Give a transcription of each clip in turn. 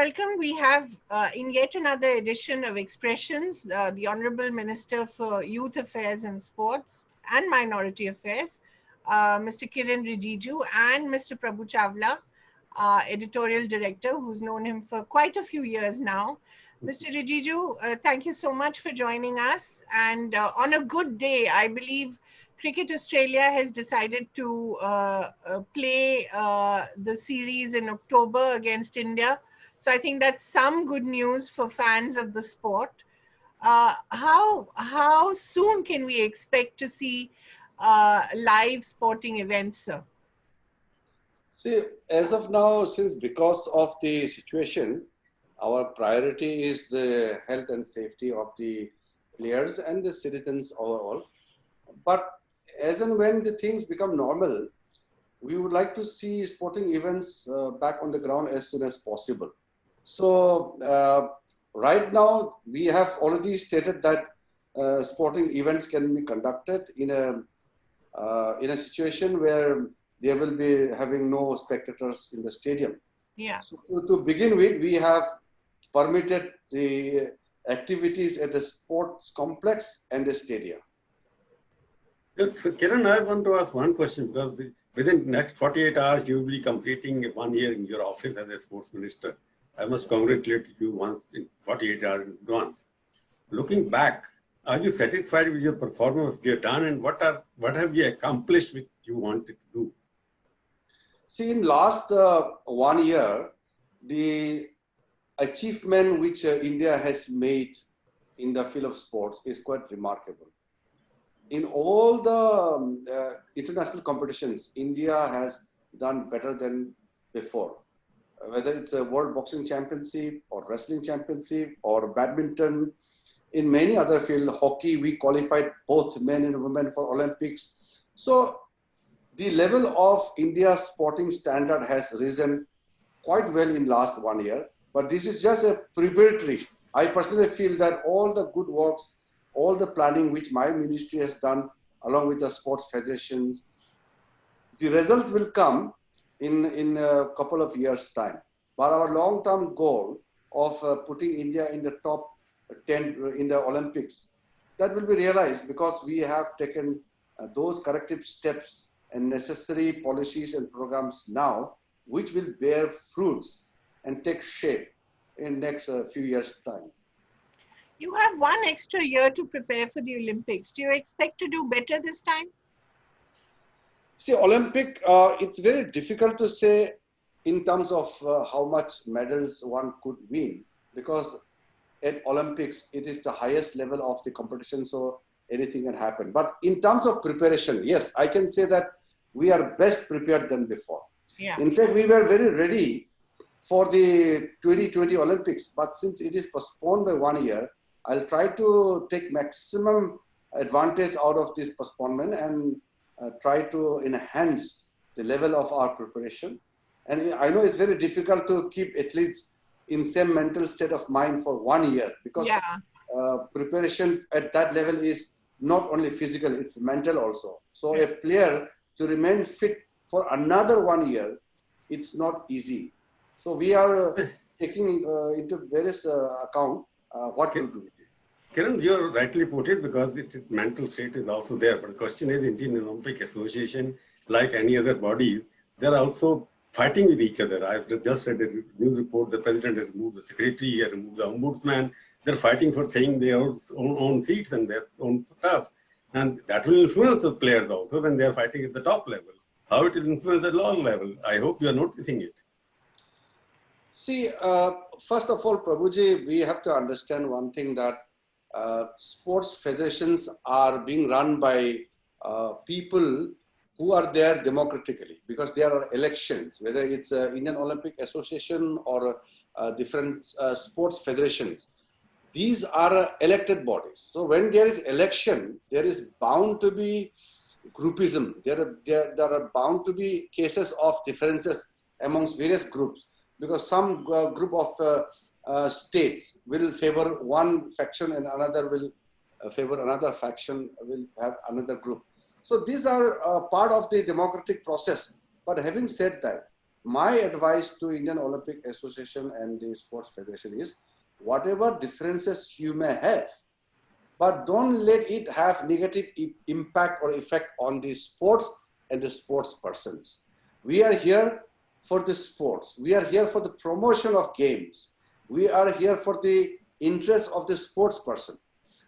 welcome. We have in yet another edition of Expressions, the Honorable Minister for Youth Affairs and Sports and Minority Affairs, Mr. Kiran Rijiju, and Mr. Prabhu Chawla, editorial director, who's known him for quite a few years now. Mr. Rijiju, thank you so much for joining us. And on a good day, I believe Cricket Australia has decided to play the series in October against India. So I think that's some good news for fans of the sport. How soon can we expect to see live sporting events, sir? See, as of now, because of the situation, our priority is the health and safety of the players and the citizens overall. But as and when the things become normal, we would like to see sporting events back on the ground as soon as possible. So right now, we have already stated that sporting events can be conducted in a situation where they will be having no spectators in the stadium. Yeah. So to begin with, we have permitted the activities at the sports complex and the stadium. So Kiran, I want to ask one question because within the next 48 hours, you will be completing 1 year in your office as a sports minister. I must congratulate you once in 48 hours in advance. Looking back, are you satisfied with your performance you have done, and what have you accomplished which you wanted to do? See, in last 1 year, the achievement which India has made in the field of sports is quite remarkable. In all the international competitions, India has done better than before. Whether it's a World Boxing Championship or Wrestling Championship or badminton, in many other fields, hockey, we qualified both men and women for Olympics. So the level of India's sporting standard has risen quite well in last 1 year, but this is just a preparatory. I personally feel that all the good works, all the planning which my ministry has done along with the sports federations, the result will come in a couple of years' time. But our long-term goal of putting India in the top 10 in the Olympics, that will be realized because we have taken those corrective steps and necessary policies and programs now, which will bear fruits and take shape in next few years' time. You have 1 extra year to prepare for the Olympics. Do you expect to do better this time? See, Olympic, it's very difficult to say in terms of how much medals one could win, because at Olympics, it is the highest level of the competition, so anything can happen. But in terms of preparation, yes, I can say that we are best prepared than before. Yeah. In fact, we were very ready for the 2020 Olympics, but since it is postponed by 1 year, I'll try to take maximum advantage out of this postponement and try to enhance the level of our preparation. And I know it's very difficult to keep athletes in same mental state of mind for 1 year, because preparation at that level is not only physical, it's mental also. So a player to remain fit for another 1 year, it's not easy. So we are taking into various account what to do. Kiran, you rightly put it because mental state is also there. But the question is, Indian Olympic Association, like any other bodies, they're also fighting with each other. I've just read a news report. The president has removed the secretary, he has removed the ombudsman. They're fighting for saying their own seats and their own stuff. And that will influence the players also when they're fighting at the top level. How it will influence the lower level? I hope you are noticing it. See, first of all, Prabhuji, we have to understand one thing, that sports federations are being run by people who are there democratically, because there are elections, whether it's Indian Olympic Association or different sports federations. These are elected bodies. So when there is election, there is bound to be groupism. There are bound to be cases of differences amongst various groups, because some group of states will favor one faction and another will favor another faction, will have another group. So these are part of the democratic process. But having said that, my advice to Indian Olympic Association and the Sports Federation is, whatever differences you may have, but don't let it have negative impact or effect on the sports and the sports persons. We are here for the sports. We are here for the promotion of games. We are here for the interest of the sports person.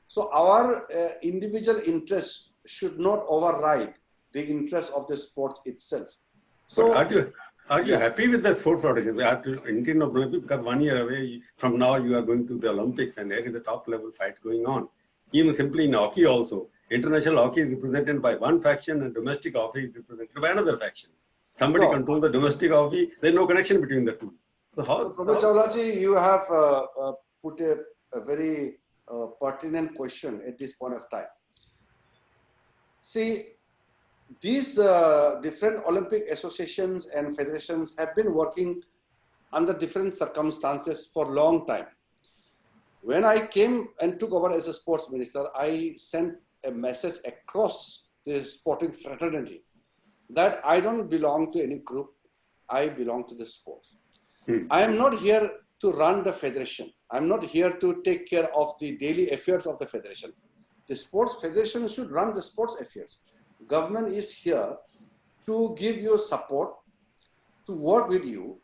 So our individual interests should not override the interest of the sports itself. So but are you happy with the sport federation? We have to Indian Olympics, because 1 year away from now you are going to the Olympics and there is a top level fight going on. Even simply in hockey also, international hockey is represented by one faction and domestic hockey is represented by another faction. Somebody controls the domestic hockey, there's no connection between the two. So Prabhu Chawlaji, you have put a very pertinent question at this point of time. See, these different Olympic associations and federations have been working under different circumstances for a long time. When I came and took over as a sports minister, I sent a message across the sporting fraternity that I don't belong to any group, I belong to the sports. I am not here to run the federation. I'm not here to take care of the daily affairs of the federation. The sports federation should run the sports affairs. Government is here to give you support, to work with you.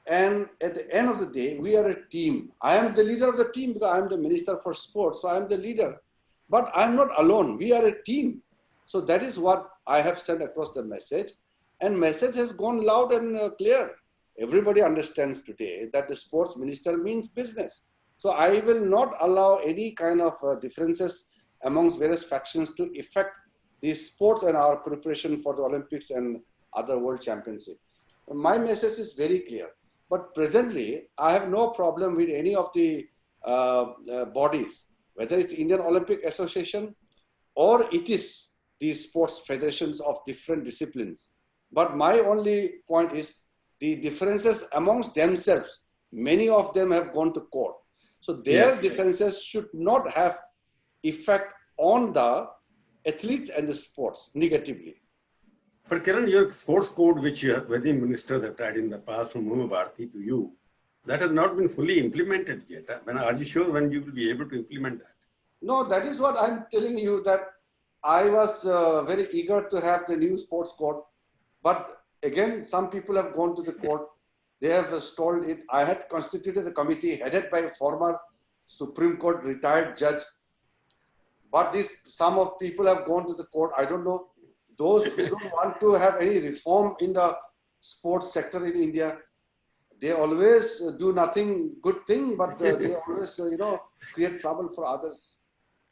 And at the end of the day, we are a team. I am the leader of the team because I am the minister for sports. So I am the leader. But I'm not alone. We are a team. So that is what I have sent across the message. And message has gone loud and clear. Everybody understands today that the sports minister means business. So I will not allow any kind of differences amongst various factions to affect the sports and our preparation for the Olympics and other world championship. My message is very clear. But presently, I have no problem with any of the bodies, whether it's Indian Olympic Association or it is the sports federations of different disciplines. But my only point is the differences amongst themselves. Many of them have gone to court. So their differences should not have effect on the athletes and the sports negatively. But Kiran, your sports code, which you have, many ministers have tried in the past from Uma Bharti to you, that has not been fully implemented yet. Are you sure when you will be able to implement that? No, that is what I'm telling you, that I was very eager to have the new sports code. But again, some people have gone to the court. They have stalled it. I had constituted a committee headed by a former Supreme Court retired judge. But some of people have gone to the court. I don't know. Those who don't want to have any reform in the sports sector in India, they always do nothing good thing, but they always, create trouble for others.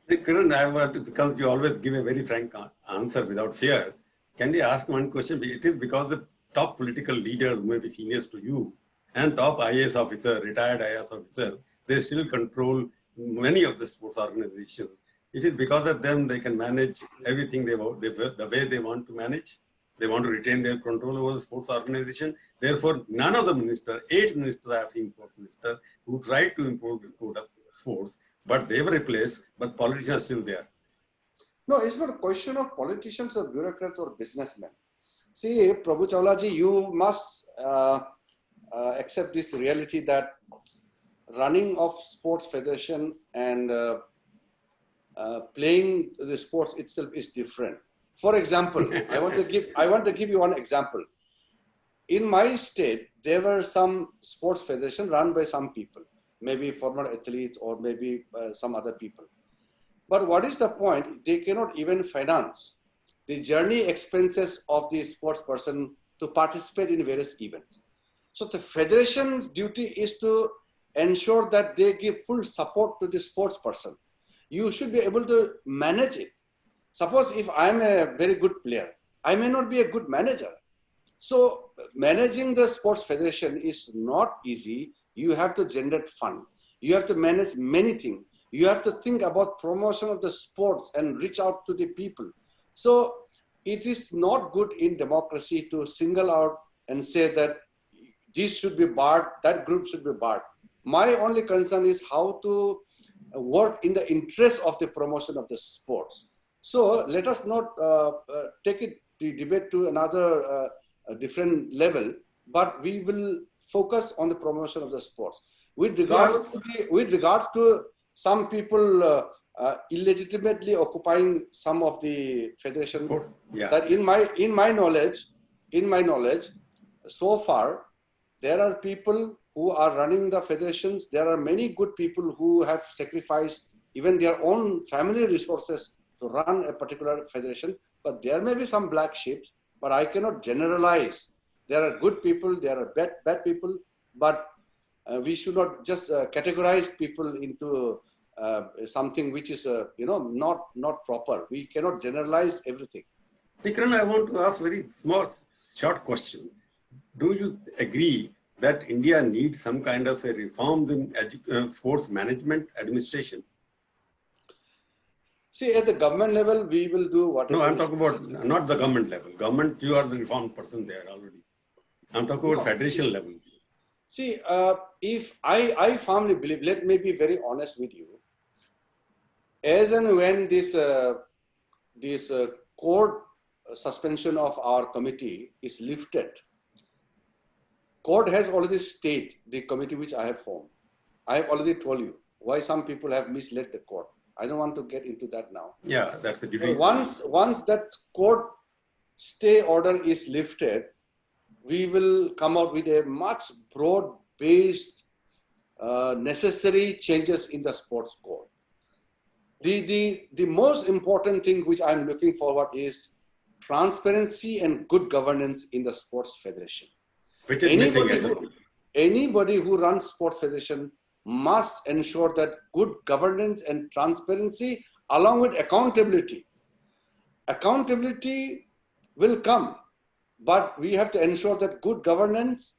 Kiran, I want to, because you always give a very frank answer without fear. Can we ask one question? It is because the top political leaders, maybe seniors to you, and top IAS officer, retired IAS officer, they still control many of the sports organizations. It is because of them they can manage everything the way they want to manage. They want to retain their control over the sports organization. Therefore, none of the ministers, 8 ministers I have seen, sports ministers, who tried to impose the code of sports, but they were replaced, but politicians are still there. No, it's not a question of politicians or bureaucrats or businessmen. See, Prabhu Chawlaji, you must accept this reality that running of sports federation and playing the sports itself is different. For example, I want to give you one example. In my state, there were some sports federation run by some people, maybe former athletes or maybe some other people. But what is the point? They cannot even finance the journey expenses of the sports person to participate in various events. So the federation's duty is to ensure that they give full support to the sports person. You should be able to manage it. Suppose if I'm a very good player, I may not be a good manager. So managing the sports federation is not easy. You have to generate fund. You have to manage many things. You have to think about promotion of the sports and reach out to the people. So it is not good in democracy to single out and say that this should be barred, that group should be barred. My only concern is how to work in the interest of the promotion of the sports. So let us not take the debate to another different level, but we will focus on the promotion of the sports. With regards to some people illegitimately occupying some of the federation, that in my knowledge, so far, there are people who are running the federations. There are many good people who have sacrificed even their own family resources to run a particular federation. But there may be some black sheep, but I cannot generalize. There are good people, there are bad people, but we should not just categorize people into something which is not proper. We cannot generalize everything. Kiran, I want to ask very short question. Do you agree that India needs some kind of a reform in sports management administration? See, at the government level, we will do whatever. No, I'm talking about not the government level. Government, you are the reformed person there already. I'm talking about federation level. See, if I firmly believe, let me be very honest with you, as and when this court suspension of our committee is lifted, court has already stated the committee which I have formed. I have already told you why some people have misled the court. I don't want to get into that now. Yeah, that's the debate. Once that court stay order is lifted, we will come out with a much broad-based necessary changes in the sports code. The most important thing which I'm looking forward is transparency and good governance in the sports federation. Which is anybody who runs sports federation must ensure that good governance and transparency along with accountability. Accountability will come, but we have to ensure that good governance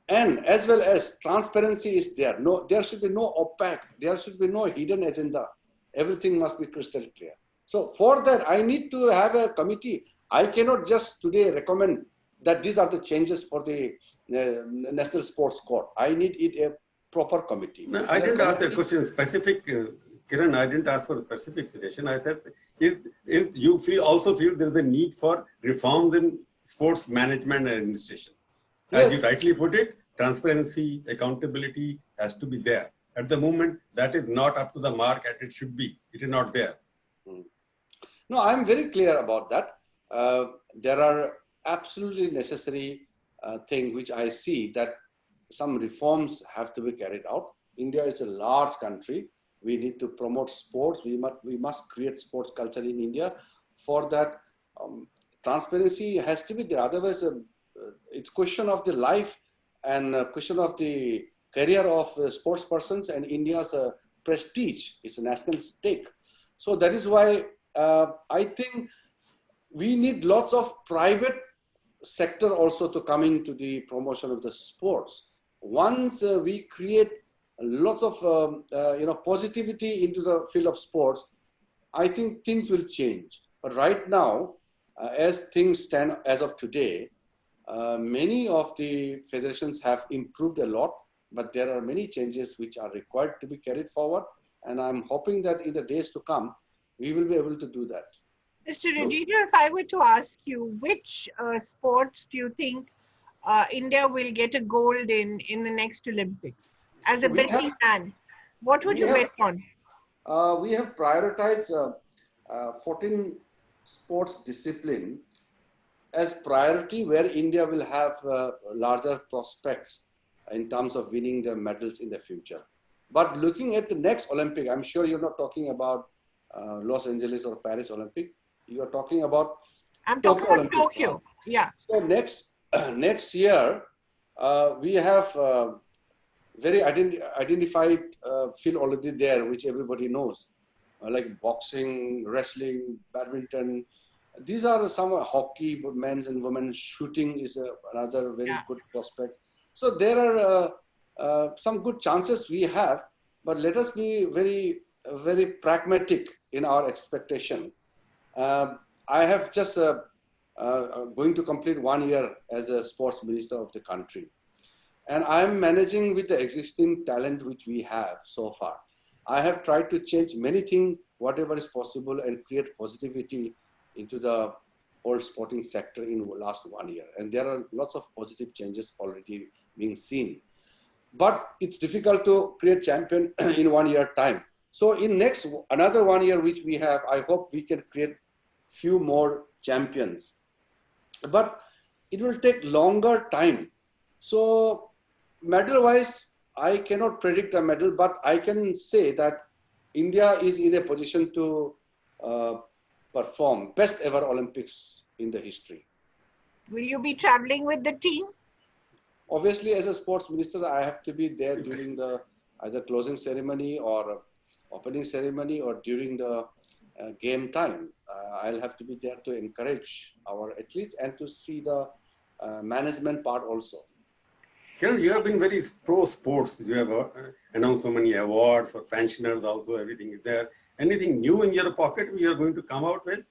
and as well as transparency is there. No, there should be no opaque, there should be no hidden agenda. Everything must be crystal clear. So for that, I need to have a committee. I cannot just today recommend that these are the changes for the National Sports Code. I need it a proper committee. No, I didn't ask that question specific, Kiran. I didn't ask for a specific suggestion. I said, if you also feel there is a need for reforms in sports management and administration. As you rightly put it, transparency, accountability has to be there. At the moment, that is not up to the mark as it should be. It is not there. No, I'm very clear about that. There are absolutely necessary things which I see that some reforms have to be carried out. India is a large country. We need to promote sports. We must create sports culture in India. For that, transparency has to be there. Otherwise, it's question of the life and question of the career of sports persons and India's prestige. It's a national stake. So that is why I think we need lots of private sector also to come into the promotion of the sports. Once we create lots of positivity into the field of sports, I think things will change. But right now, as things stand as of today, many of the federations have improved a lot, but there are many changes which are required to be carried forward. And I'm hoping that in the days to come, we will be able to do that. Mr. Rijiju, if I were to ask you, which sports do you think India will get a gold in the next Olympics? As a betting man, what would you bet on? We have prioritized 14 sports discipline as priority where India will have larger prospects in terms of winning the medals in the future. But looking at the next Olympic, I'm sure you're not talking about Los Angeles or Paris Olympic. You are talking about I'm talking about Tokyo. Yeah. So next year, we have very identified field already there, which everybody knows, like boxing, wrestling, badminton. These are some hockey, men's and women's shooting is another very good prospect. So there are some good chances we have, but let us be very, very pragmatic in our expectation. I have just going to complete 1 year as a sports minister of the country. And I'm managing with the existing talent which we have so far. I have tried to change many things, whatever is possible, and create positivity into the whole sporting sector in the last 1 year. And there are lots of positive changes already being seen. But it's difficult to create champion in 1 year time. So in next, another 1 year which we have, I hope we can create few more champions. But it will take longer time. So medal-wise, I cannot predict a medal, but I can say that India is in a position to perform best ever Olympics in the history. Will you be traveling with the team? Obviously, as a sports minister, I have to be there during the either closing ceremony or opening ceremony or during the game time. I'll have to be there to encourage our athletes and to see the management part also. Kiran, you have been very pro sports. You have announced so many awards for pensioners also, everything is there. Anything new in your pocket you are going to come out with?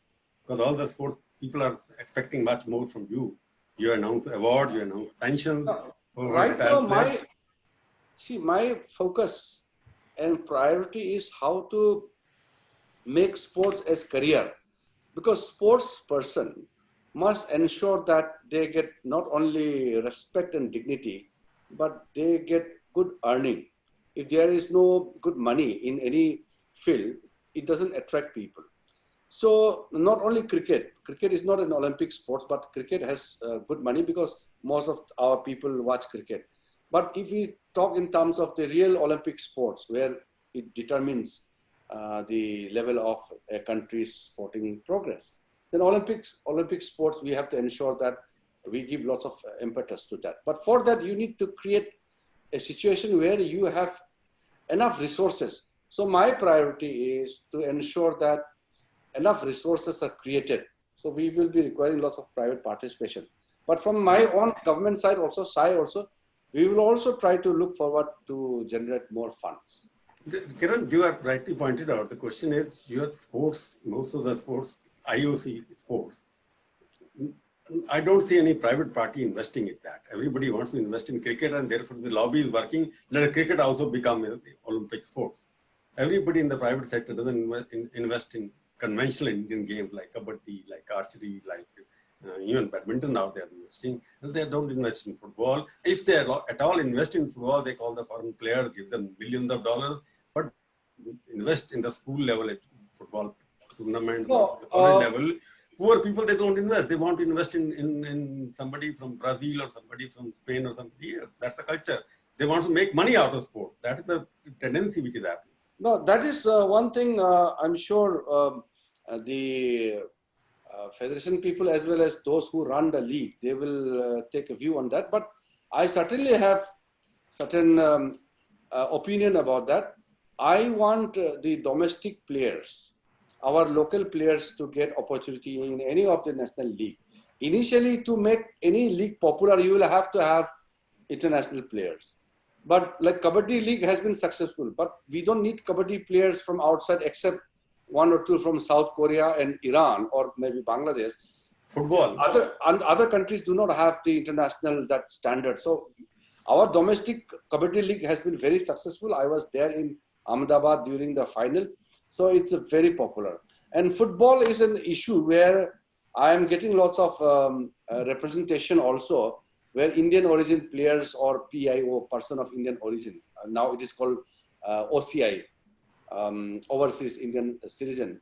Because all the sports people are expecting much more from you. You announce awards, you announce pensions. Right now, my focus and priority is how to make sports as career, because sports person must ensure that they get not only respect and dignity, but they get good earning. If there is no good money in any field, it doesn't attract people. So not only cricket is not an Olympic sport, but cricket has good money because most of our people watch cricket. But if we talk in terms of the real Olympic sports, where it determines the level of a country's sporting progress, then Olympic sports, we have to ensure that we give lots of impetus to that. But for that, you need to create a situation where you have enough resources. So my priority is to ensure that enough resources are created. So we will be requiring lots of private participation. But from my own government side also, SAI also, we will also try to look forward to generate more funds. Kiran, you have rightly pointed out, the question is, your sports, most of the sports, IOC sports, I don't see any private party investing in that. Everybody wants to invest in cricket, and therefore the lobby is working. Let cricket also become Olympic sports. Everybody in the private sector doesn't invest in conventional Indian games like kabaddi, like archery, like even badminton now they are investing. And they don't invest in football. If they at all invest in football, they call the foreign players, give them millions of dollars, but invest in the school level at football tournaments or the college level. Poor people, they don't invest. They want to invest in somebody from Brazil or somebody from Spain or somebody else. That's the culture. They want to make money out of sports. That is the tendency which is happening. No, that is one thing I'm sure the federation people as well as those who run the league, they will take a view on that. But I certainly have certain opinion about that. I want the domestic players, our local players, to get opportunity in any of the national league. Initially, to make any league popular, you will have to have international players. But like Kabaddi League has been successful, but we don't need Kabaddi players from outside except one or two from South Korea and Iran or maybe Bangladesh. Football. Other countries do not have the international that standard. So our domestic Kabaddi League has been very successful. I was there in Ahmedabad during the final. So it's a very popular. And football is an issue where I am getting lots of representation also, where Indian origin players or PIO, person of Indian origin, now it is called OCI, overseas Indian citizen,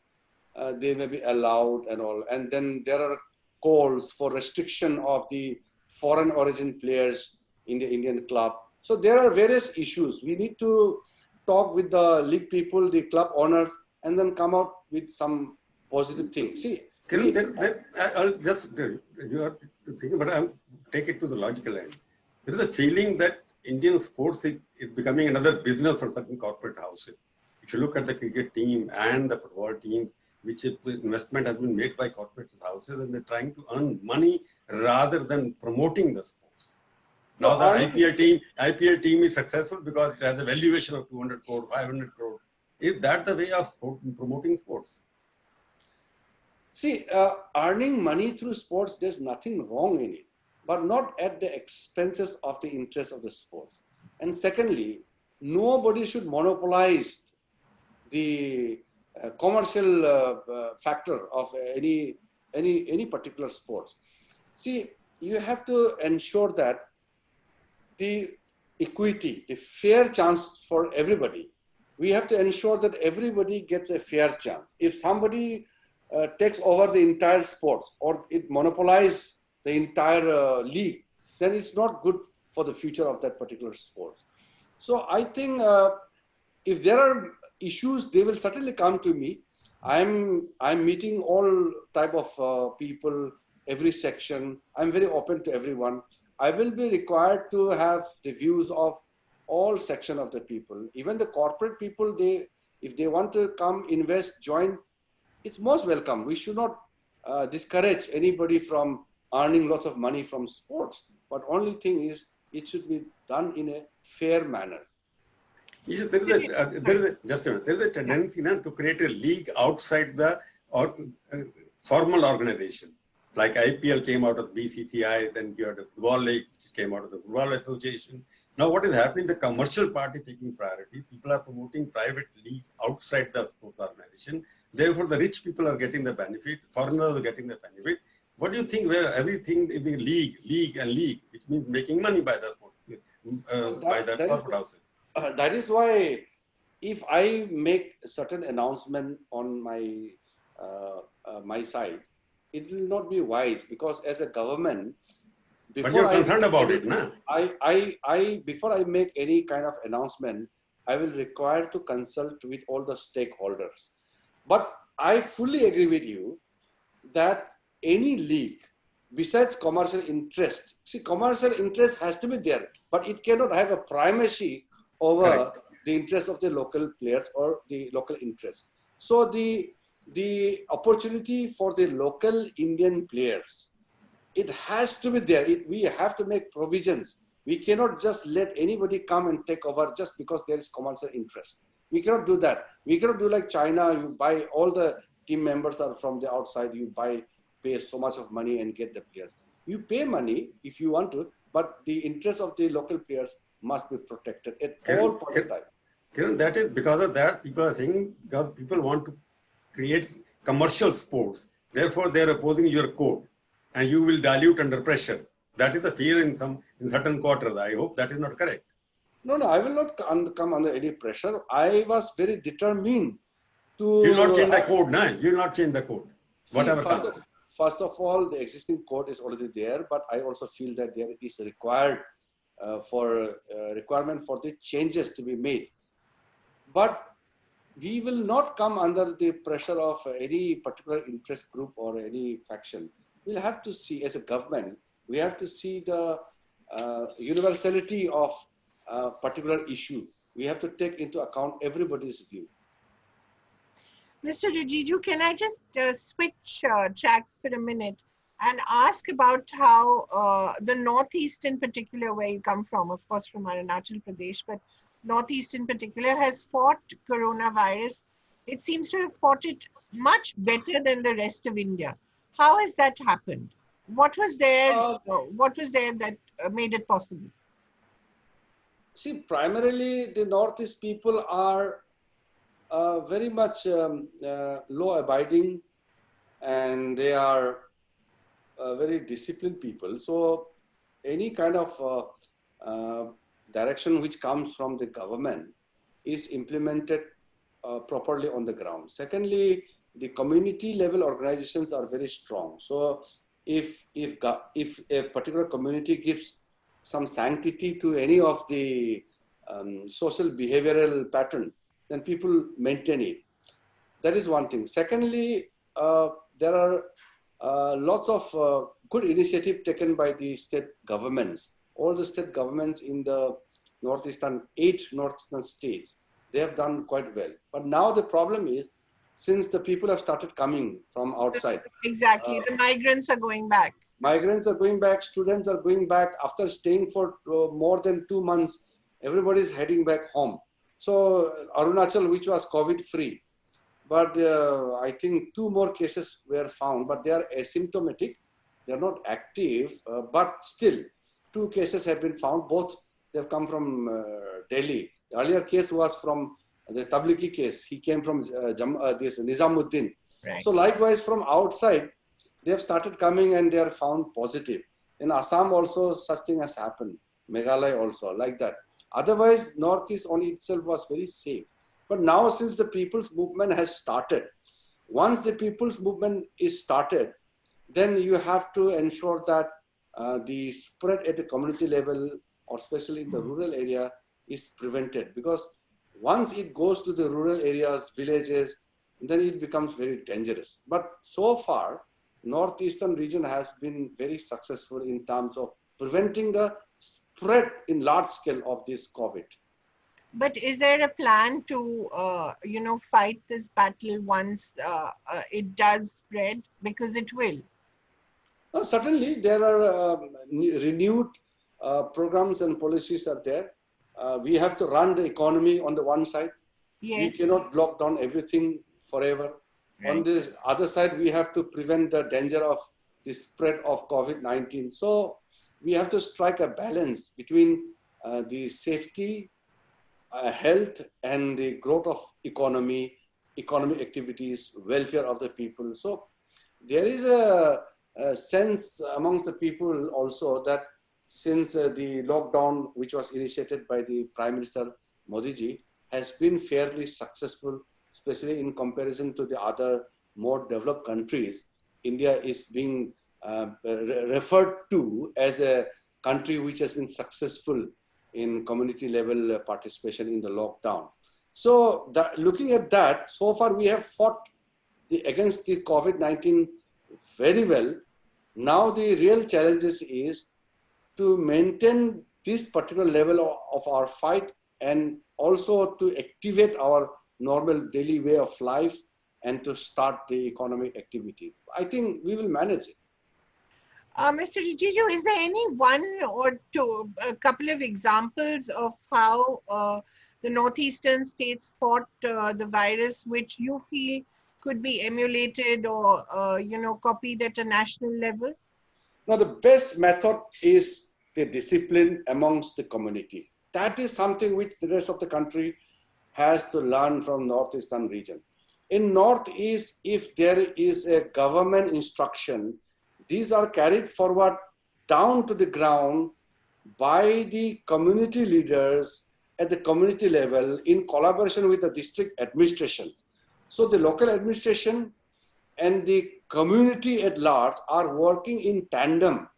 they may be allowed and all. And then there are calls for restriction of the foreign origin players in the Indian club. So there are various issues. We need to talk with the league people, the club owners, and then come out with some positive things. See, I'll just, you are thinking, but I'll take it to the logical end. There is a feeling that Indian sports is becoming another business for certain corporate houses. If you look at the cricket team and the football teams, which the investment has been made by corporate houses, and they're trying to earn money rather than promoting the sports. Now the IPL team is successful because it has a valuation of 200 crore, 500 crore. Is that the way of promoting sports? See, earning money through sports, there's nothing wrong in it, but not at the expenses of the interest of the sports. And secondly, nobody should monopolize the commercial factor of any any particular sports. See, you have to ensure that the equity, the fair chance for everybody. We have to ensure that everybody gets a fair chance. If somebody takes over the entire sports or it monopolizes the entire league, then it's not good for the future of that particular sport. So I think if there are issues, they will certainly come to me. I'm meeting all type of people, every section. I'm very open to everyone. I will be required to have the views of all section of the people, even the corporate people. If they want to come, invest, join, it's most welcome. We should not discourage anybody from earning lots of money from sports. But only thing is, it should be done in a fair manner. There is a tendency now to create a league outside the formal organization. Like IPL came out of BCCI, then you had the Football League, which came out of the Football Association. Now what is happening, the commercial part is taking priority. People are promoting private leagues outside the sports organization. Therefore, the rich people are getting the benefit, foreigners are getting the benefit. What do you think where everything is the league, which means making money by the sport, by the corporate houses? That is why if I make certain announcement on my my side, it will not be wise, because as a government, but you're concerned about it, no? Before I make any kind of announcement, I will require to consult with all the stakeholders. But I fully agree with you that any league, besides commercial interest, see, commercial interest has to be there, but it cannot have a primacy over Correct. the interest of the local players or the local interest. So the opportunity for the local Indian players, it has to be there. We have to make provisions. We cannot just let anybody come and take over just because there is commercial interest. We cannot do that. We cannot do like China. You buy, all the team members are from the outside. You pay so much of money and get the players. You pay money if you want to, but the interest of the local players must be protected at all points of time. Kiran, that is because of that people are saying, because people want to create commercial sports. Therefore, they are opposing your code, and you will dilute under pressure. That is the fear in certain quarters. I hope that is not correct. No, I will not come under any pressure. I was very determined to. You will not change the code, no? You will not change the code. See, whatever comes. First of all, the existing code is already there, but I also feel that there is required requirement for the changes to be made. But we will not come under the pressure of any particular interest group or any faction. We'll have to see, as a government, we have to see the universality of a particular issue. We have to take into account everybody's view. Mr. Rijiju, can I just switch tracks for a minute and ask about how the Northeast in particular, where you come from, of course from Arunachal Pradesh, but Northeast in particular has fought coronavirus. It seems to have fought it much better than the rest of India. How has that happened? What was there that made it possible? See, primarily the Northeast people are very much law-abiding, and they are very disciplined people. So any kind of direction which comes from the government is implemented properly on the ground. Secondly, the community level organizations are very strong. So if a particular community gives some sanctity to any of the social behavioral pattern, then people maintain it. That is one thing. Secondly, there are lots of good initiative taken by the state governments. All the state governments in the northeastern, 8 northeastern states, they have done quite well. But now the problem is, since the people have started coming from outside. Exactly, the migrants are going back. Migrants are going back, students are going back. After staying for more than 2 months, everybody is heading back home. So Arunachal, which was COVID-free, but I think 2 more cases were found, but they are asymptomatic. They are not active, but still 2 cases have been found. Both they have come from Delhi. The earlier case was from the Tablighi case. He came from this Nizamuddin. Right. So likewise from outside, They have started coming and they are found positive. In Assam also such thing has happened. Meghalaya also like that. Otherwise, Northeast on itself was very safe. But now since the people's movement has started, once the people's movement is started, then you have to ensure that the spread at the community level, or especially in the rural area, is prevented. Because once it goes to the rural areas, villages, then it becomes very dangerous. But so far, northeastern region has been very successful in terms of preventing the spread in large scale of this COVID. But is there a plan to, fight this battle once it does spread? Because it will. Certainly, there are renewed programs and policies are there. We have to run the economy on the one side. Yes. We cannot lock down everything forever. Right. On the other side, we have to prevent the danger of the spread of COVID-19. So we have to strike a balance between the safety, health, and the growth of economic activities, welfare of the people. So there is a sense amongst the people also that since the lockdown, which was initiated by the Prime Minister Modi ji, has been fairly successful, especially in comparison to the other more developed countries. India is being referred to as a country which has been successful in community level participation in the lockdown. So looking at that, so far we have fought against the COVID-19 very well. Now the real challenges is to maintain this particular level of our fight, and also to activate our normal daily way of life and to start the economic activity. I think we will manage it. Mr. Rijiju, is there any one or two, a couple of examples of how the northeastern states fought the virus, which you feel could be emulated or copied at a national level? Now, the best method is the discipline amongst the community. That is something which the rest of the country has to learn from northeastern region. In northeast, if there is a government instruction, these are carried forward down to the ground by the community leaders at the community level in collaboration with the district administration. So the local administration and the community at large are working in tandem,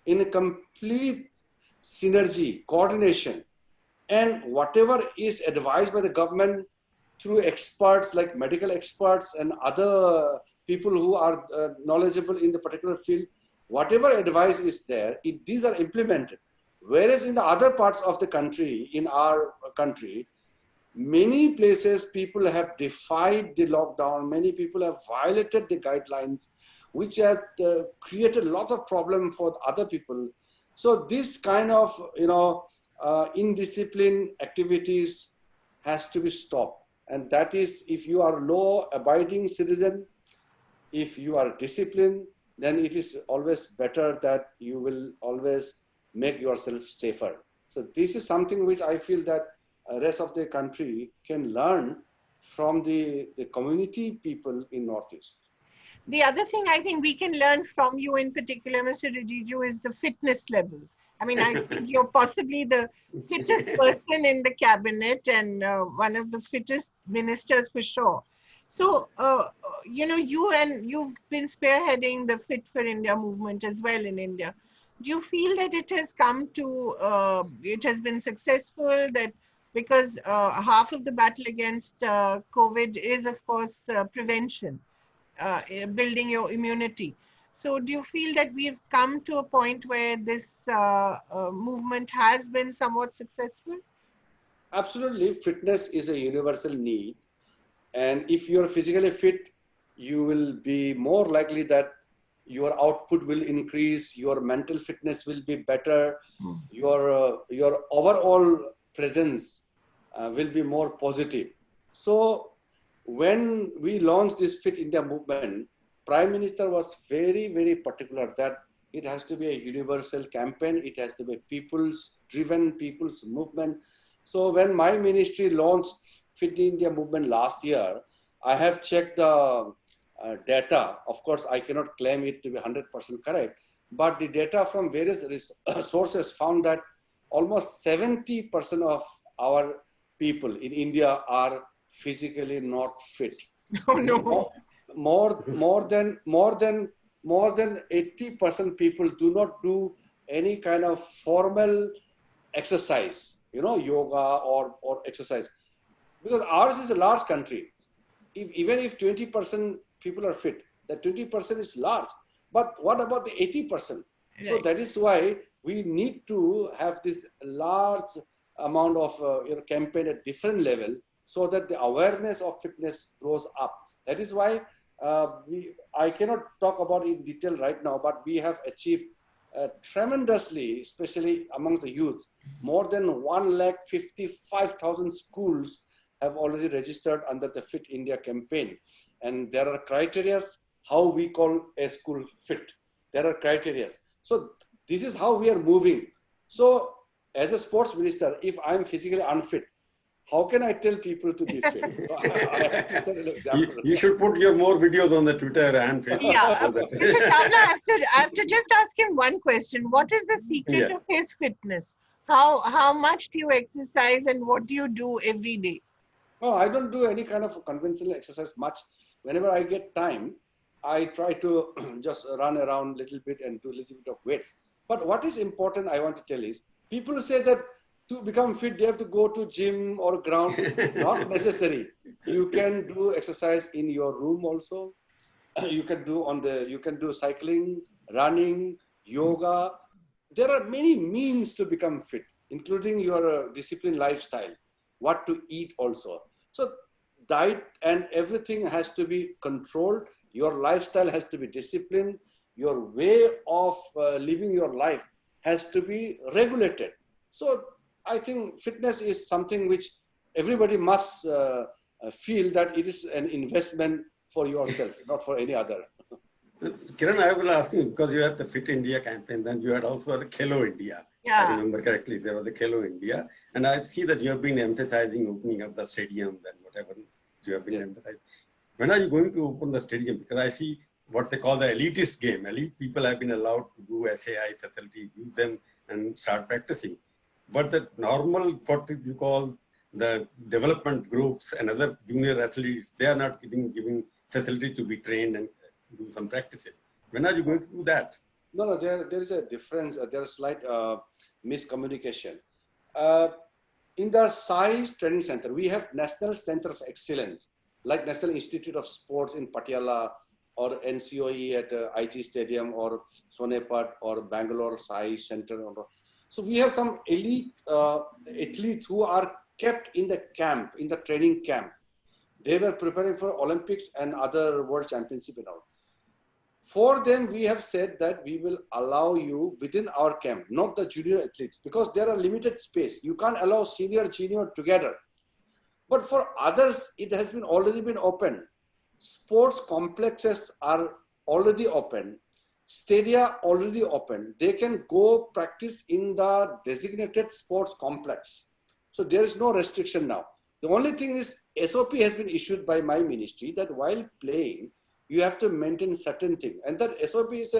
in a complete synergy, coordination, and whatever is advised by the government through experts like medical experts and other people who are knowledgeable in the particular field, whatever advice is there, these are implemented. Whereas in the other parts of the country, in our country, many places people have defied the lockdown, many people have violated the guidelines, which have created lots of problem for other people. So this kind of, indiscipline activities has to be stopped. And that is, if you are law-abiding citizen, if you are disciplined, then it is always better that you will always make yourself safer. So this is something which I feel that rest of the country can learn from the community people in Northeast. The other thing I think we can learn from you in particular, Mr. Rijiju, is the fitness levels. I mean, I think you're possibly the fittest person in the cabinet and one of the fittest ministers for sure. So, you've been spearheading the Fit for India movement as well in India. Do you feel that it has it has been successful, that because half of the battle against COVID is, of course, prevention, building your immunity. So do you feel that we've come to a point where this movement has been somewhat successful? Absolutely. Fitness is a universal need. And if you're physically fit, you will be more likely that your output will increase, your mental fitness will be better, your overall presence will be more positive. So when we launched this Fit India movement, Prime Minister was very, very particular that it has to be a universal campaign. It has to be people's driven, people's movement. So when my ministry launched Fit India movement last year, I have checked the data. Of course, I cannot claim it to be 100% correct, but the data from various sources found that almost 70% of our people in India are physically not fit. Oh no. More than 80% people do not do any kind of formal exercise, yoga or exercise, because ours is a large country. Even if 20% people are fit, that 20% is large. But what about the 80%? Right. So that is why we need to have this large amount of campaign at different level, so that the awareness of fitness grows up. That is why I cannot talk about it in detail right now, but we have achieved tremendously, especially amongst the youth. More than 1,55,000 schools have already registered under the Fit India campaign. And there are criteria how we call a school fit. There are criteria. So this is how we are moving. So as a sports minister, if I'm physically unfit, how can I tell people to be fit? So I have to set an example. You should put your more videos on the Twitter and Facebook. Yeah, Mr. Chawla, I have to just ask him one question. What is the secret of his fitness? How much do you exercise and what do you do every day? No, I don't do any kind of conventional exercise much. Whenever I get time, I try to just run around a little bit and do a little bit of weights. But what is important, I want to tell is, people say that to become fit, they have to go to gym or ground. Not necessary. You can do exercise in your room also. You can do cycling, running, yoga. There are many means to become fit, including your disciplined lifestyle, what to eat also. So diet and everything has to be controlled. Your lifestyle has to be disciplined. Your way of living your life has to be regulated. So I think fitness is something which everybody must feel that it is an investment for yourself, not for any other. Kiran, I will ask you, because you had the Fit India campaign, then you had also a Khelo India. Yeah. I remember correctly, there was a Khelo India. And I see that you have been emphasizing opening up the stadiums and whatever you have been emphasizing. When are you going to open the stadium? Because I see what they call the elitist game. Elite people have been allowed to do SAI facilities, use them and start practicing. But the normal, what you call the development groups and other junior athletes, they are not giving facilities to be trained and do some practicing. When are you going to do that? No, there is a difference. There's slight miscommunication. In the SAI's training center, we have National Center of Excellence, like National Institute of Sports in Patiala, or NCOE at IG Stadium, or Sonepat, or Bangalore SAI Center. So we have some elite athletes who are kept in the camp, in the training camp. They were preparing for Olympics and other world championship and all. For them, we have said that we will allow you within our camp, not the junior athletes, because there are limited space. You can't allow senior, junior together. But for others, it has been already been open. Sports complexes are already open. Stadia already open. They can go practice in the designated sports complex. So there is no restriction now. The only thing is SOP has been issued by my ministry that while playing, you have to maintain certain things. And that SOP is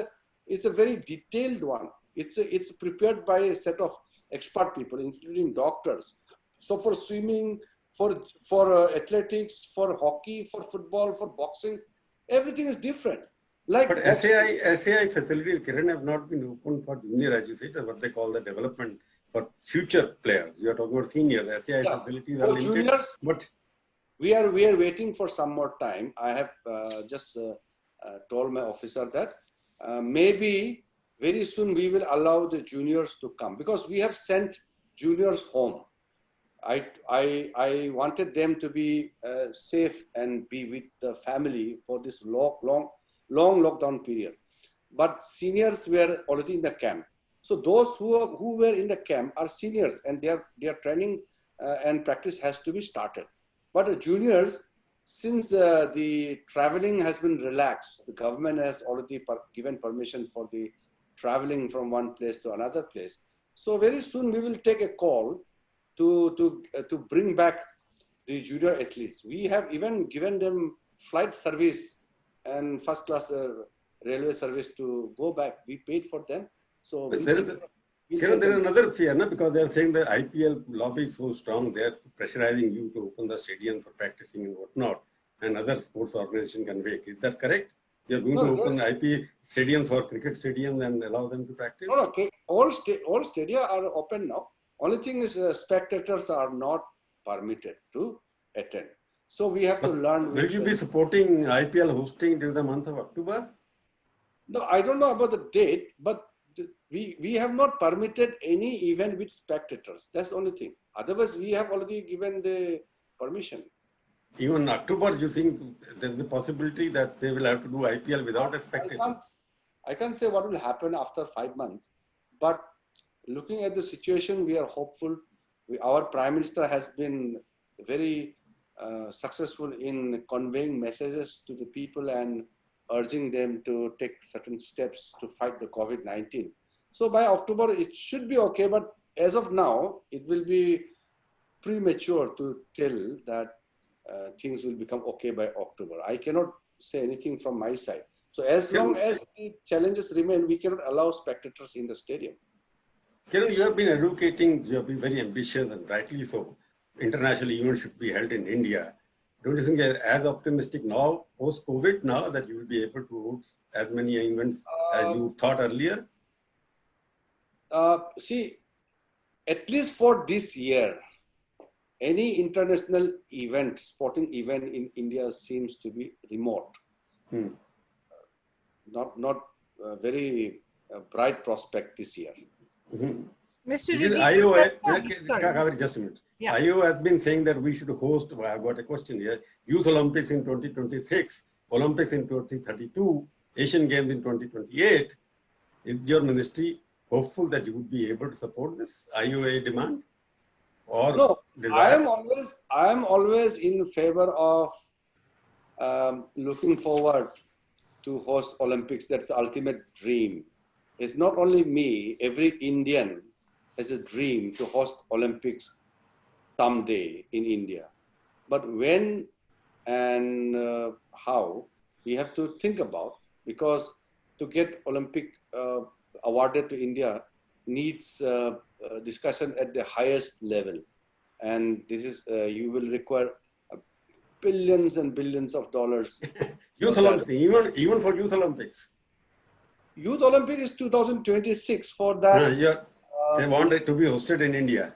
a very detailed one. It's prepared by a set of expert people, including doctors. So for swimming, for athletics, for hockey, for football, for boxing, everything is different. But SAI facilities, Kiran, have not been open for junior, as you said, what they call the development for future players. You are talking about seniors. SAI facilities are limited. Juniors, but we are waiting for some more time. I have just told my officer that maybe very soon we will allow the juniors to come, because we have sent juniors home. I wanted them to be safe and be with the family for this long lockdown period. But seniors were already in the camp. So those who were in the camp are seniors, and their training and practice has to be started. But the juniors, since the traveling has been relaxed, the government has already given permission for the traveling from one place to another place. So very soon we will take a call to bring back the junior athletes. We have even given them flight service and first class railway service to go back. We paid for them. So But we there take, is, we'll Kiran, take there is them. another fear, no? Because they are saying the IPL lobby is so strong, they are pressurizing you to open the stadium for practicing and whatnot, and other sports organization can wait. Is that correct? You are going to No, open yes. IP stadiums for cricket stadiums and allow them to practice? No, okay. All stadia are open now. Only thing is spectators are not permitted to attend. So we have to But learn. will you be supporting IPL hosting during the month of October? No, I don't know about the date, but we have not permitted any event with spectators. That's the only thing. Otherwise, we have already given the permission. Even October, you think there is a possibility that they will have to do IPL without a spectator? I can't say what will happen after 5 months, but looking at the situation, we are hopeful. Our Prime Minister has been very successful in conveying messages to the people and urging them to take certain steps to fight the COVID-19. So by October, it should be okay, but as of now, it will be premature to tell that things will become okay by October. I cannot say anything from my side. So as long as the challenges remain, we cannot allow spectators in the stadium. Kiran, you have been advocating, you have been very ambitious and rightly so. International events should be held in India. Don't you think you are as optimistic now, post-COVID now, that you will be able to host as many events as you thought earlier? See, at least for this year, any international event, sporting event in India seems to be remote. Not very bright prospect this year. Mr. Because Rijiju, just a minute. Yeah. IO has been saying that we should host, I've got a question here, Youth Olympics in 2026, Olympics in 2032, Asian Games in 2028. Is your ministry hopeful that you would be able to support this IOA demand? Or No, desire? I am always in favor of looking forward to host Olympics. That's the ultimate dream. It's not only me, every Indian has a dream to host Olympics someday in India. But when and how, we have to think about, because to get Olympic awarded to India needs discussion at the highest level. And this is, you will require billions and billions of dollars. Youth Olympics, even for Youth Olympics. Youth Olympic is 2026. For that, They want it to be hosted in India.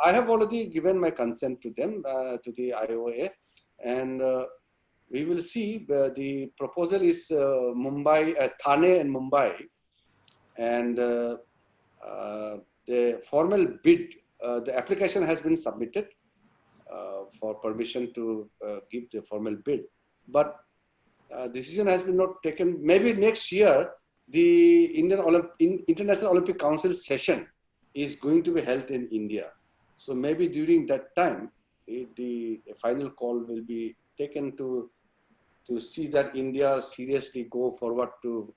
I have already given my consent to them, to the IOA, and we will see. The proposal is Mumbai, Thane and Mumbai, and the formal bid, the application has been submitted for permission to give the formal bid, but decision has been not taken. Maybe next year, the International Olympic Council session is going to be held in India. So maybe during that time, the final call will be taken to see that India seriously go forward to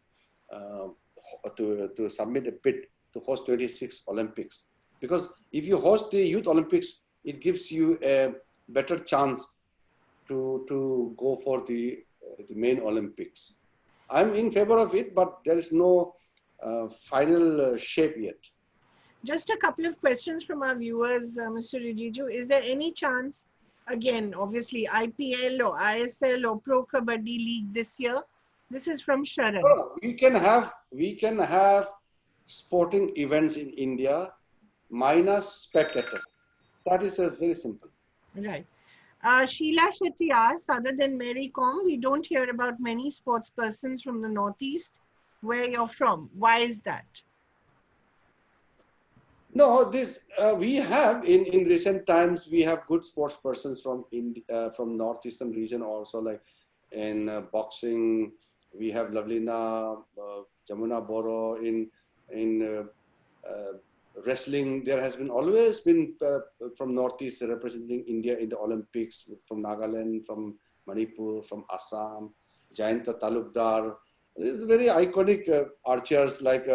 submit a bid to host 26 Olympics. Because if you host the Youth Olympics, it gives you a better chance to go for the main Olympics. I'm in favor of it, but there is no final shape yet. just a couple of questions from our viewers, Mr. Rijiju. Is there any chance, again, obviously IPL or ISL or Pro Kabaddi League this year? This is from Sharan. No, we can have sporting events in India minus spectators. That is very simple. Right. Sheila Shetty asks, other than Mary Kom, we don't hear about many sports persons from the Northeast. Where you're from? Why is that? No, this we have in recent times, we have good sports persons from northeastern region also, like in boxing we have Lavlina, Jamuna Boro. In wrestling, there has been always been from Northeast representing India in the Olympics, from Nagaland, from Manipur, from Assam, Jayanta Talukdar. These very iconic archers like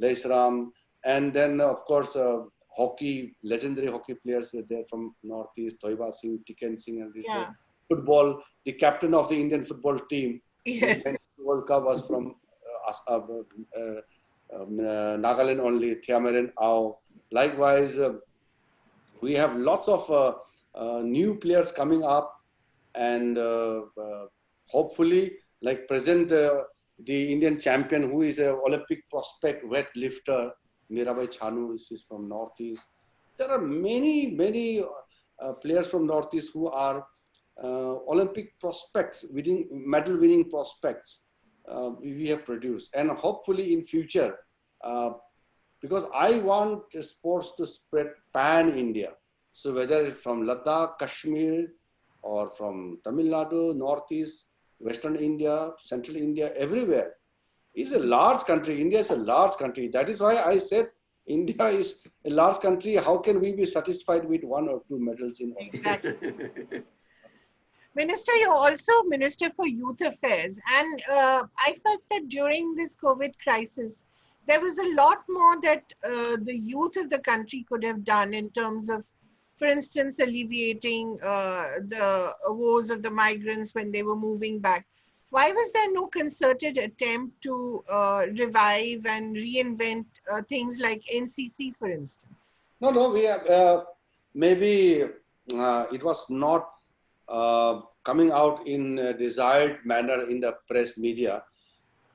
Leisram. And then, of course, hockey, legendary hockey players were there from Northeast, Toiba Singh, Tiken Singh, and football, the captain of the Indian football team, Yes. World Cup was from Nagaland only, Thiamarin Ao. Likewise, we have lots of new players coming up, and hopefully, like present the Indian champion, who is an Olympic prospect weightlifter, Mirabai Chanu, is from Northeast. There are many players from Northeast who are Olympic prospects, medal-winning prospects. We have produced, and hopefully in future, because I want sports to spread pan-India. So whether it's from Ladakh, Kashmir, or from Tamil Nadu, Northeast, Western India, Central India, everywhere. It's a large country. India is a large country. That is why I said India is a large country. How can we be satisfied with 1 or 2 medals in Olympics? Exactly. Minister, you're also Minister for Youth Affairs. And I felt that during this COVID crisis, there was a lot more that the youth of the country could have done in terms of, for instance, alleviating the woes of the migrants when they were moving back. Why was there no concerted attempt to revive and reinvent things like NCC, for instance? No, we have, maybe it was not coming out in a desired manner in the press media.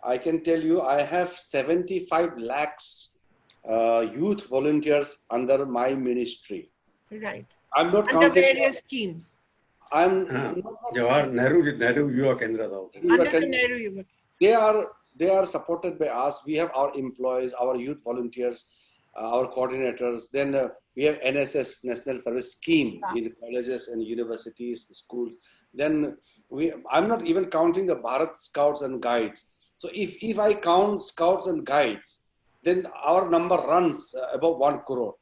I can tell you, I have 75 lakhs youth volunteers under my ministry. Right. I'm not Under counting. various schemes. I'm Jawahar Nehru Yuva Kendra also. Under the Nehru Yuva. They are supported by us. We have our employees, our youth volunteers, our coordinators. Then we have NSS, National Service Scheme, in colleges and universities, schools. Then I'm not even counting the Bharat Scouts and Guides. So if I count Scouts and Guides, then our number runs above 1 crore.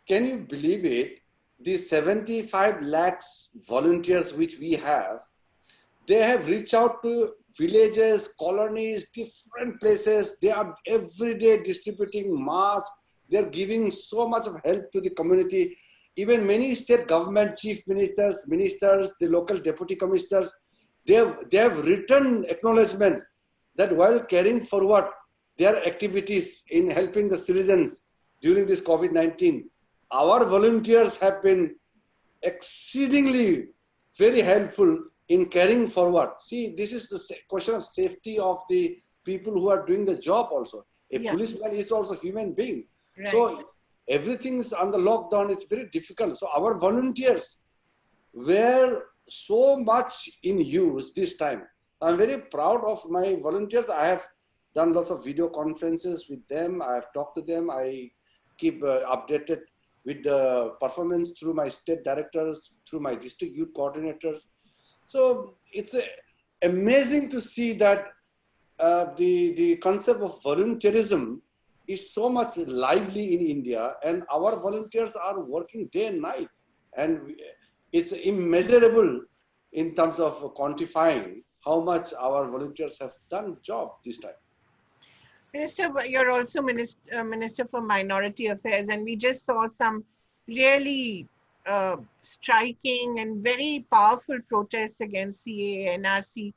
Can you believe it? The 75 lakhs volunteers which we have, they have reached out to villages, colonies, different places. They are every day distributing masks. They're giving so much of help to the community. Even many state government chief ministers, the local deputy commissioners, they have written acknowledgement that while carrying forward their activities in helping the citizens during this COVID-19, our volunteers have been exceedingly very helpful in carrying forward. See, this is the question of safety of the people who are doing the job also. A policeman is also a human being. Right. So everything is under lockdown. It's very difficult. So our volunteers were so much in use this time. I'm very proud of my volunteers. I have done lots of video conferences with them. I have talked to them. I keep updated with the performance through my state directors, through my district youth coordinators. So it's amazing to see that the concept of volunteerism is so much lively in India, and our volunteers are working day and night. And it's immeasurable in terms of quantifying how much our volunteers have done job this time. Minister, you're also Minister for Minority Affairs, and we just saw some really striking and very powerful protests against CAA, NRC.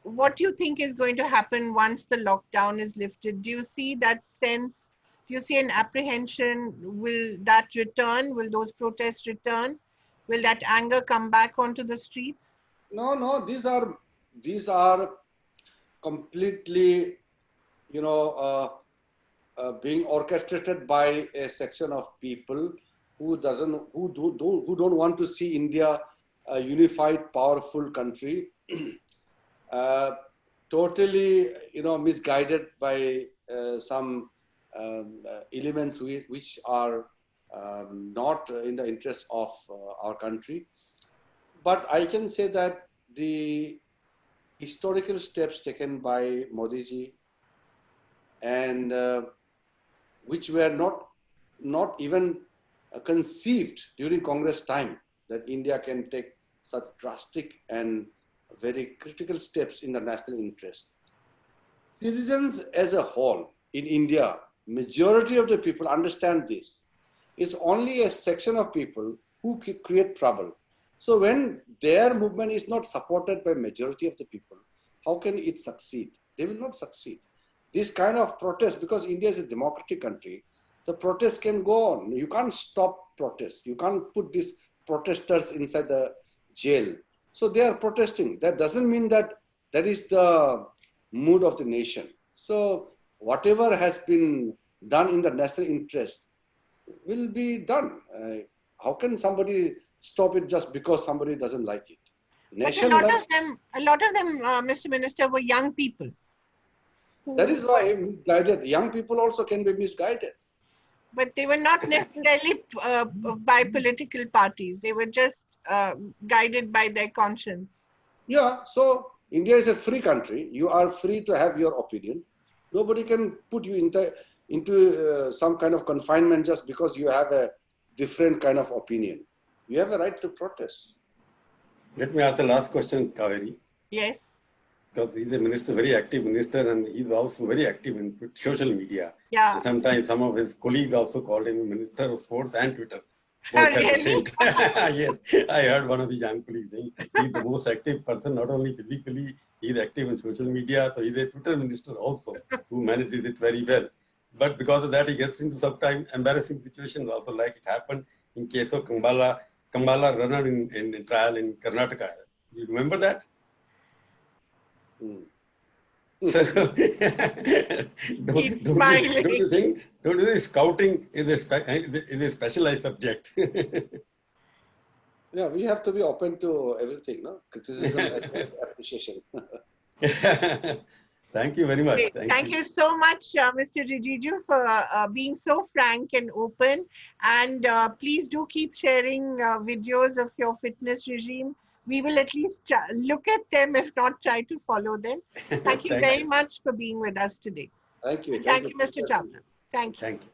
What do you think is going to happen once the lockdown is lifted? Do you see that sense? Do you see an apprehension? Will that return? Will those protests return? Will that anger come back onto the streets? No, these are completely, being orchestrated by a section of people who don't want to see India a unified, powerful country. Totally, misguided by some elements which are not in the interest of our country. But I can say that the historical steps taken by Modi ji, and which were not even conceived during Congress time, that India can take such drastic and very critical steps in the national interest. Citizens as a whole in India, majority of the people understand this. It's only a section of people who create trouble. So when their movement is not supported by majority of the people, how can it succeed? They will not succeed. This kind of protest, because India is a democratic country, the protest can go on. You can't stop protest. You can't put these protesters inside the jail. So they are protesting. That doesn't mean that that is the mood of the nation. So whatever has been done in the national interest will be done. How can somebody stop it just because somebody doesn't like it? But a lot of them, Mr. Minister, were young people. That is why misguided. Young people also can be misguided. But they were not necessarily by political parties. They were just guided by their conscience. Yeah, so India is a free country. You are free to have your opinion. Nobody can put you into some kind of confinement just because you have a different kind of opinion. You have a right to protest. Let me ask the last question, Kaveri. Yes. Because he's a minister, very active minister, and he's also very active in social media. Yeah. Sometimes some of his colleagues also called him Minister of Sports and Twitter. Both at the same time. Yes, I heard one of the young colleagues saying he's the most active person, not only physically, he's active in social media. So he's a Twitter minister also, who manages it very well. But because of that, he gets into sometimes embarrassing situations also, like it happened in case of Kambala runner in trial in Karnataka. You remember that? Don't you think scouting is a specialized subject? Yeah, we have to be open to everything, no? Criticism as well as appreciation. Thank you very much. Thank you so much, Mr. Rijiju, for being so frank and open. And please do keep sharing videos of your fitness regime. We will at least look at them, if not try to follow them. Thank you very much for being with us today. Thank you. Thank you, Mr. Chawla. Thank you. Thank you.